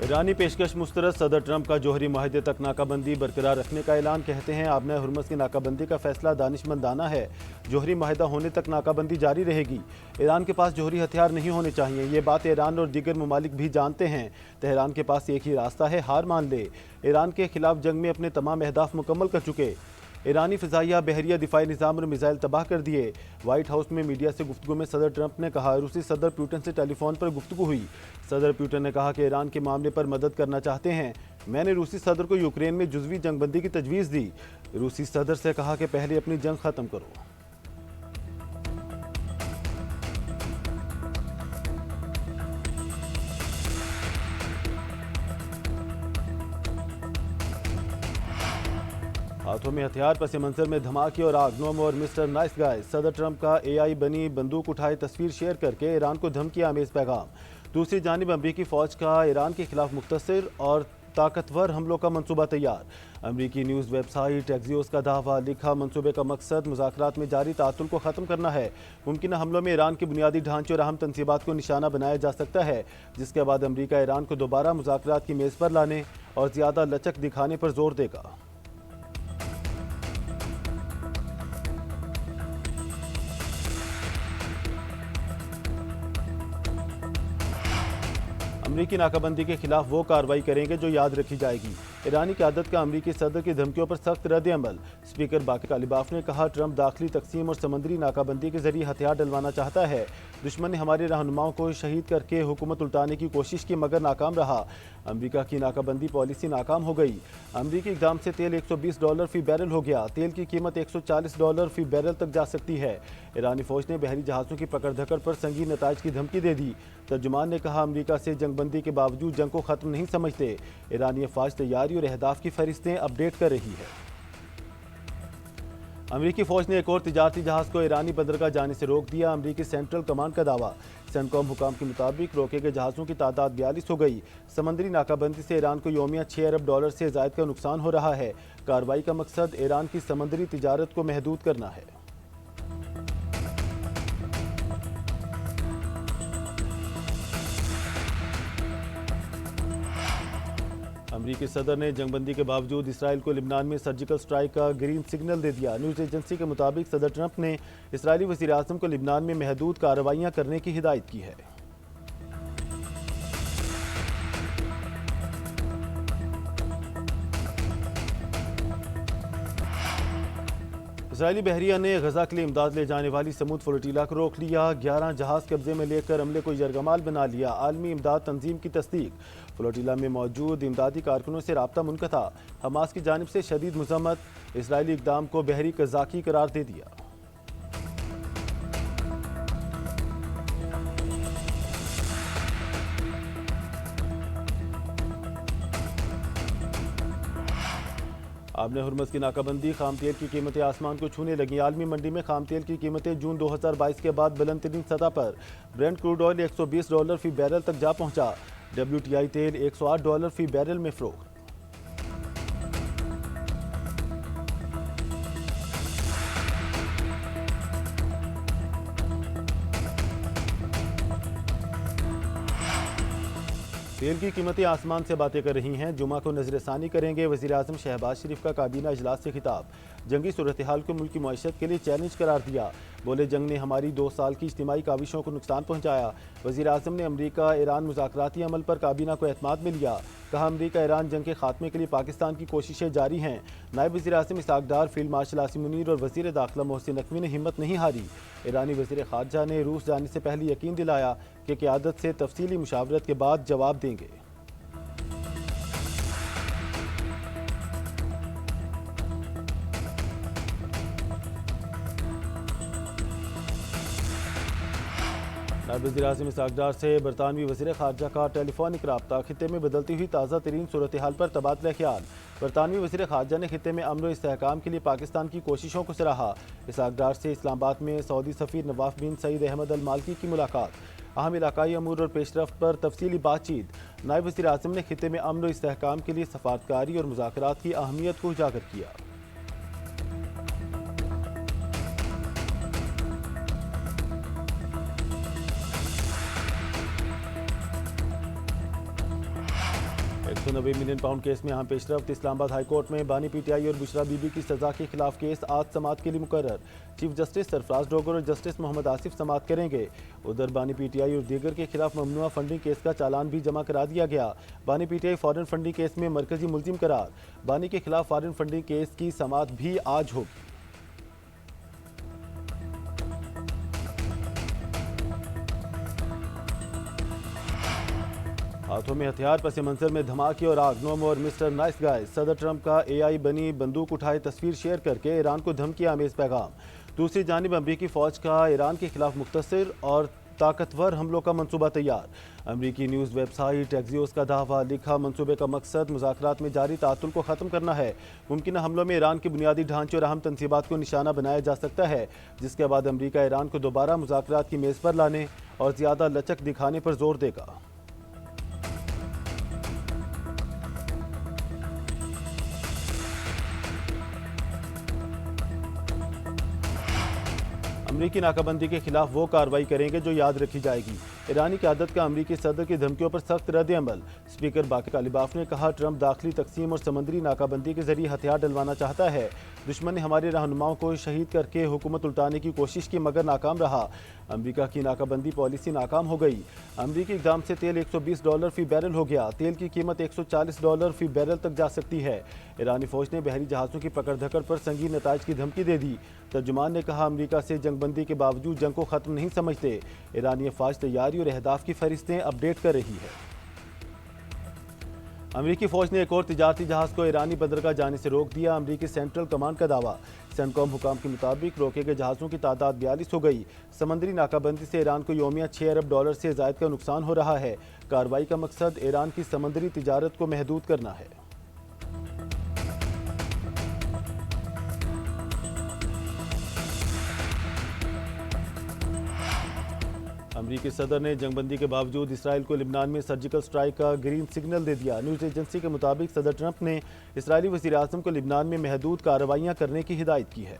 ईरानी पेशकश मुस्तरद। सदर ट्रंप का जौहरी माहिदे तक नाकाबंदी बरकरार रखने का ऐलान। कहते हैं आबना हुर्मुज़ की नाकाबंदी का फैसला दानिशमंदाना है। जौहरी माहिदा होने तक नाकाबंदी जारी रहेगी। ईरान के पास जौहरी हथियार नहीं होने चाहिए। ये बात ईरान और दीगर ममालिक भी जानते हैं। तेहरान के पास एक ही रास्ता है, हार मान ले। ईरान के खिलाफ जंग में अपने तमाम अहदाफ मुकम्मल कर चुके। ईरानी फ़िज़ाइया बहरिया दिफाई निज़ाम और मिसाइल तबाह कर दिए। वाइट हाउस में मीडिया से गुफ्तगू में सदर ट्रंप ने कहा, रूसी सदर पुतिन से टेलीफोन पर गुफ्तगू हुई। सदर पुतिन ने कहा कि ईरान के मामले पर मदद करना चाहते हैं। मैंने रूसी सदर को यूक्रेन में जुज़वी जंगबंदी की तजवीज़ दी। रूसी सदर से कहा कि पहले अपनी जंग ख़त्म करो। हाथों में हथियार, पस मंजर में धमाके और आग। नो मोर मिस्टर नाइस गाय। सदर ट्रंप का AI बनी बंदूक उठाए तस्वीर शेयर करके ईरान को धमकी आमेज पैगाम। दूसरी जानिब अमरीकी फ़ौज का ईरान के खिलाफ मुख्तसर और ताकतवर हमलों का मंसूबा तैयार। अमरीकी न्यूज़ वेबसाइट एक्सियोस का दावा। लिखा, मंसूबे का मकसद मुज़ाकरात में जारी तातुल को ख़त्म करना है। मुमकिन हमलों में ईरान के बुनियादी ढांचे और अहम तनसीबात को निशाना बनाया जा सकता है, जिसके बाद अमरीका ईरान को दोबारा मुज़ाकरात की मेज़ पर लाने और ज़्यादा लचक दिखाने पर जोर देगा। अमरीकी नाकाबंदी के खिलाफ वो कार्रवाई करेंगे जो याद रखी जाएगी। ईरानी क़यादत का अमरीकी सदर की धमकियों पर सख्त रद्द अमल। स्पीकर बाकर कालिबाफ ने कहा, ट्रंप दाखिली तकसीम और समंदरी नाकाबंदी के जरिए हथियार डलवाना चाहता है। दुश्मन ने हमारे रहनुमाओं को शहीद करके हुकूमत उल्टाने की कोशिश की, मगर नाकाम रहा। अमरीका की नाकाबंदी पॉलिसी नाकाम हो गई। अमरीकी इक़दाम से तेल $120 फ़ी बैरल हो गया। तेल की कीमत $140 फ़ी बैरल तक जा सकती है। ईरानी फ़ौज ने बहरी जहाज़ों की पकड़ धकड़ पर संगीन नताइज की धमकी दे दी। तर्जुमान ने कहा, अमरीका से जंगबंदी के बावजूद जंग को ख़त्म नहीं समझते। ईरानी अफवाज तैयारी और अहदाफ की फहरिस्तें अपडेट कर रही है। अमरीकी फ़ौज ने एक और तिजारती जहाज़ को ईरानी बंदरगाह जाने से रोक दिया। अमरीकी सेंट्रल कमांड का दावा। सेंटकॉम हुकाम के मुताबिक रोके गए जहाज़ों की तादाद 42 हो गई। समंदरी नाकाबंदी से ईरान को यौमिया $6 अरब से ज़ायद का नुकसान हो रहा है। कार्रवाई का मकसद ईरान की समंदरी तिजारत को महदूद करना है। अमरीकी सदर ने जंगबंदी के बावजूद इसराइल को लिबनान में सर्जिकल स्ट्राइक का ग्रीन सिग्नल दे दिया। न्यूज़ एजेंसी के मुताबिक सदर ट्रंप ने इसराइली वज़ीर आज़म को लिबनान में महदूद कार्रवाइयाँ करने की हिदायत की है। इसराइली बहरिया ने गजा के लिए इमदाद ले जाने वाली समूद फ्लोटीला को रोक लिया। 11 जहाज कब्जे में लेकर अमले को यरगमाल बना लिया। आलमी इमदाद तंजीम की तस्दीक। फ्लोटीला में मौजूद इमदादी कारकुनों से राब्ता मुनक़ता। हमास की जानिब से शदीद मज़म्मत। इसराइली इक़दाम को बहरी कज़ाकी करार दे दिया। आबना हुर्मुज़ की नाकाबंदी। खाम तेल की कीमतें आसमान को छूने लगी। आलमी मंडी में खाम तेल की कीमतें जून 2022 के बाद बुलंद तरीन सतह पर। ब्रेंट क्रूड ऑयल $120 फ़ी बैरल तक जा पहुंचा। WTI तेल $108 फ़ी बैरल में फ़रोख्त। तेल की कीमतें आसमान से बातें कर रही हैं। जुमा को नजरसानी करेंगे वज़ीर आज़म शहबाज शरीफ का काबीना इजलास से खिताब। जंगी सूरत हाल को मुल्क की मईशत के लिए चैलेंज करार दिया। बोले, जंग ने हमारी 2 साल की इज्तिमाई काविशों को नुकसान पहुँचाया। वज़ीर आज़म ने अमरीका ईरान मुज़ाकराती अमल पर काबीना को एतमाद में लिया। कहा, अमरीका ईरान जंग के खात्मे के लिए पाकिस्तान की कोशिशें जारी हैं। नायब वज़ीर आज़म इसहाक डार, फील्ड मार्शल आसिम मुनीर और वज़ीर दाखिला मोहसिन नकवी ने हिम्मत नहीं हारी। ईरानी वज़ीर ख़ारजा ने रूस जाने से पहले यकीन दिलाया कि क़यादत से तफसीली मुशावरत के बाद जवाब देंगे। नायब वज़ीर आज़म इसहाक डार से बरतानवी वज़ीर ख़ारजा का टेलीफोनिक रब्ता। खित्ते में बदलती हुई ताज़ा तरीन सूरत हाल पर तबादला ख्याल। बरतानवी वज़ीर ख़ारजा ने खित्ते में अमन व इस्तेहकाम के लिए पाकिस्तान की कोशिशों को सराहा। इसहाक डार से इस्लामाबाद में सऊदी सफ़ीर नवाफ बिन सईद अहमद अल मालकी की मुलाकात। अहम इलाकाई अमूर और पेशरफ्त पर तफसीली बातचीत। नायब वज़ीर आज़म ने खित्ते में अमन व इस्तेहकाम के लिए सफारतकारी और मुज़ाकरात की अहमियत को उजागर किया। 190 मिलियन पाउंड केस में अहम पेशरफ्त। इस्लामाबाद हाई कोर्ट में बानी पीटीआई और बुशरा बीबी की सजा के खिलाफ केस आज समाअत के लिए मुकर्रर। चीफ जस्टिस सरफराज डोगर और जस्टिस मोहम्मद आसिफ समाअत करेंगे। उधर बानी पीटीआई और दीगर के खिलाफ ममनुआ फंडिंग केस का चालान भी जमा करा दिया गया। बानी पीटीआई फॉरेन फंडिंग केस में मरकजी मुलजिम करार। बानी के खिलाफ फॉरेन फंडिंग केस की समाअत भी आज होगी। हाथों में हथियार, पस मंजर में धमाके और आग। नो मोर मिस्टर नाइस गाय। सदर ट्रंप का एआई बनी बंदूक उठाए तस्वीर शेयर करके ईरान को धमकी आमेज पैगाम। दूसरी जानिब अमरीकी फौज का ईरान के खिलाफ मुख्तसर और ताकतवर हमलों का मंसूबा तैयार। अमरीकी न्यूज़ वेबसाइट एक्सियोस का दावा, लिखा मंसूबे का मकसद मुज़ाकरात में जारी तातुल को ख़त्म करना है। मुमकिन हमलों में ईरान के बुनियादी ढांचे और अहम तनसीबात को निशाना बनाया जा सकता है, जिसके बाद अमरीका ईरान को दोबारा मुज़ाकरात की मेज़ पर लाने और ज़्यादा लचक दिखाने पर जोर देगा। अमरीकी नाकाबंदी के खिलाफ वो कार्रवाई करेंगे जो याद रखी जाएगी। ईरानी क़यादत का अमरीकी सदर की धमकियों पर सख्त रद्द अमल। स्पीकर बाकर कालिबाफ ने कहा, ट्रंप दाखिली तकसीम और समंदरी नाकाबंदी के जरिए हथियार डलवाना चाहता है। दुश्मन ने हमारे रहनुमाओं को शहीद करके हुकूमत उल्टाने की कोशिश की मगर नाकाम रहा। अमरीका की नाकाबंदी पॉलिसी नाकाम हो गई। अमरीकी इक़दाम से तेल $120 फी बैरल हो गया। तेल की कीमत $140 फी बैरल तक जा सकती है। ईरानी फौज ने बहरी जहाज़ों की पकड़ धकड़ पर संगीन नताइज की धमकी दे दी। तर्जुमान ने कहा, अमरीका से जंगबंदी के बावजूद जंग को ख़त्म नहीं समझते। ईरानी अफवाज तैयारी और अहदाफ की फहरिस्तें अपडेट कर रही है। अमरीकी फौज ने एक और तिजारती जहाज़ को ईरानी बंदरगाह जाने से रोक दिया। अमरीकी सेंट्रल कमांड का दावा। सेंटकॉम हुकाम के मुताबिक रोके गए जहाज़ों की तादाद 42 हो गई। समंदरी नाकाबंदी से ईरान को यौमिया $6 अरब से ज़ायद का नुकसान हो रहा है। कार्रवाई का मकसद ईरान की समंदरी तिजारत को महदूद करना है। अमरीकी सदर ने जंगबंदी के बावजूद इसराइल को लिबनान में सर्जिकल स्ट्राइक का ग्रीन सिग्नल दे दिया। न्यूज़ एजेंसी के मुताबिक सदर ट्रंप ने इसराइली वज़ीर आज़म को लिबनान में महदूद कार्रवाइयाँ करने की हिदायत की है।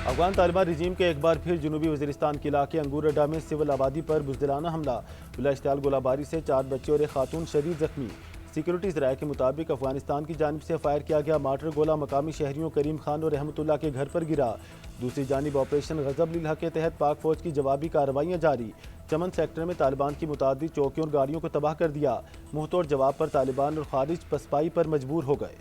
अफगान तालिबान रिजीम के एक बार फिर जनूबी वज़ीरिस्तान के इलाके अंगूरडा में सिविल आबादी पर बुज़दिलाना हमला। बिला इश्तियाल गोलाबारी से 4 बच्चे और एक खातून शदीद जख्मी। सिक्योरिटी ज़राए के मुताबिक अफगानिस्तान की जानिब से फायर किया गया मार्टर गोला मकामी शहरियों करीम खान और रहमतुल्लाह के घर पर गिरा। दूसरी जानिब ऑपरेशन गज़ब लिल हक़ के तहत पाक फौज की जवाबी कार्रवाइयाँ जारी। चमन सेक्टर में तालिबान की मुतादिद चौकियों और गाड़ियों को तबाह कर दिया। मुंहतोड़ जवाब पर तालिबान और खारिज पसपाई पर मजबूर हो गए।